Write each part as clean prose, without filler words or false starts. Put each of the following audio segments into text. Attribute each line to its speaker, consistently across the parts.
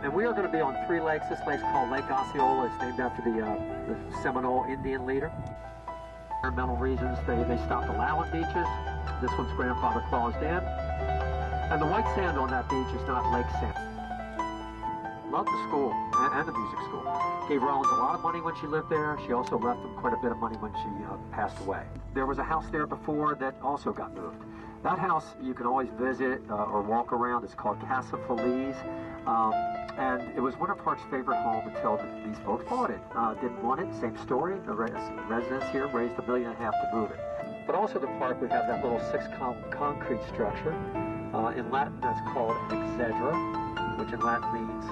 Speaker 1: And we are going to be on 3 lakes. This lake's called Lake Osceola. It's named after the Seminole Indian leader. Environmental reasons, they stopped allowing beaches. This one's grandfather closed in. And the white sand on that beach is not lake sand. Loved the school and the music school. Gave Rollins a lot of money when she lived there. She also left them quite a bit of money when she passed away. There was a house there before that also got moved. That house you can always visit or walk around. It's called Casa Feliz. And it was Winter Park's favorite home until these folks bought it. Didn't want it, same story. The residents here raised $1.5 million to move it. But also the park, we have that little 6-column concrete structure. In Latin, that's called exedra, which in Latin means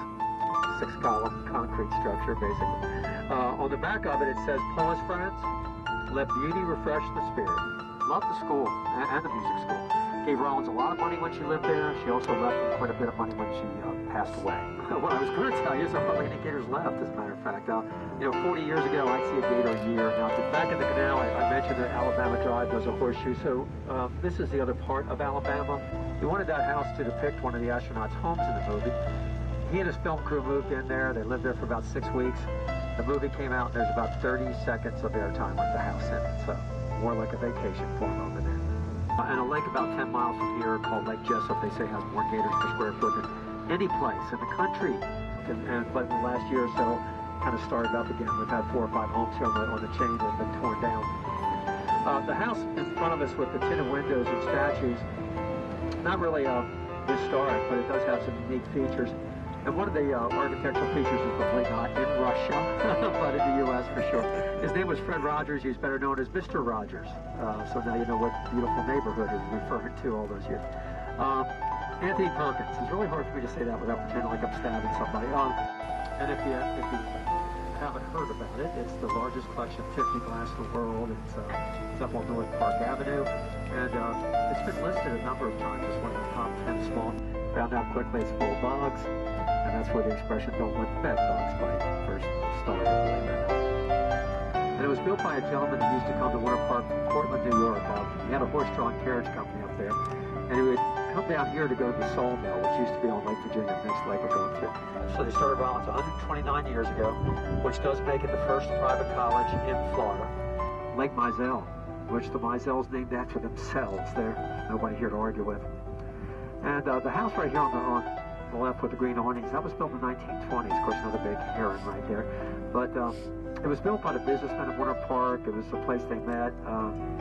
Speaker 1: 6-column concrete structure, basically. On the back of it, it says, Pause, friends, let beauty refresh the spirit. Loved the school and the music school. Gave Rollins a lot of money when she lived there. She also left them quite a bit of money when she passed away. What I was going to tell you is there hardly any gators left, as a matter of fact. 40 years ago, I'd see a gator a year. Now, back in the canal, I mentioned that Alabama Drive does a horseshoe. So this is the other part of Alabama. We wanted that house to depict one of the astronauts' homes in the movie. He and his film crew moved in there. They lived there for about 6 weeks. The movie came out, and there's about 30 seconds of airtime with the house in it. So more like a vacation for them over there. And a lake about 10 miles from here called Lake Jessup, they say has more gators per square foot than any place in the country. But in the last year or so, kind of started up again. We've had 4 or 5 homes here on the chain that have been torn down. The house in front of us with the tinted windows and statues, not really historic, but it does have some unique features. And one of the architectural features is probably not in Russia, but in the U.S. for sure. His name was Fred Rogers. He was better known as Mr. Rogers. So now you know what beautiful neighborhood is referring to all those years. Anthony Perkins. It's really hard for me to say that without pretending like I'm stabbing somebody. And if you haven't heard about it, it's the largest collection of Tiffany glass in the world. It's up on North Park Avenue. And it's been listed a number of times as one of the top 10 small. Found out quickly it's full of bugs. And that's where the expression, don't let the bed bugs bite, first started, believe it or not. And it was built by a gentleman who used to come to Winter Park from Portland, New York. He had a horse-drawn carriage company up there. And he would come down here to go to the sawmill, which used to be on Lake Virginia, the next lake we're going to. So they started Rollins 129 years ago, which does make it the first private college in Florida. Lake Mizell, which the Mizell's named after themselves. There's nobody here to argue with. And the house right here on the left with the green awnings, that was built in the 1920s. Of course, another big heron right there. But it was built by the businessmen of Winter Park. It was the place they met, and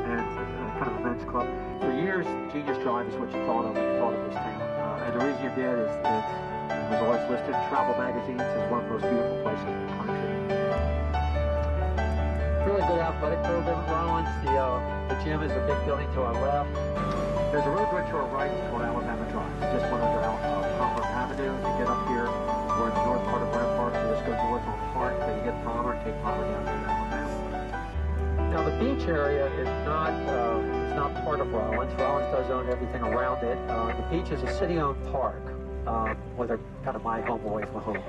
Speaker 1: kind of a men's club. For years, Genius Drive is what you thought of when you thought of this town. And the reason you did is it was always listed in travel magazines as one of the most beautiful places in the country. Really good athletic program at Rollins. The gym is a big building to our left. There's a road right to our right called Alabama Drive. Just went under Palmer Avenue. You get up here, we're in the north part of Winter Park, so just go north on Park, then you get Palmer, take Palmer down to Alabama. Now the beach area is not part of Rollins. Rollins does own everything around it. The beach is a city-owned park with a kind of my home away from home.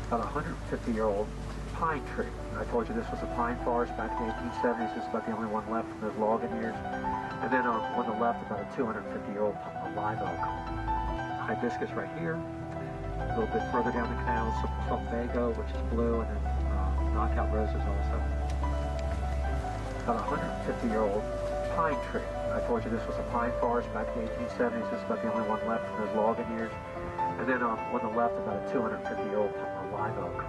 Speaker 1: About a 150-year-old pine tree. I told you this was a pine forest back in the 1870s. This is about the only one left from those logging years. And then on the left, about a 250-year-old live oak. Hibiscus right here. A little bit further down the canal, some plumbago, which is blue, and then knockout roses also. About a 150-year-old pine tree. I told you this was a pine forest back in the 1870s. This is about the only one left from those logging years. And then on the left, about a 250-year-old live oak.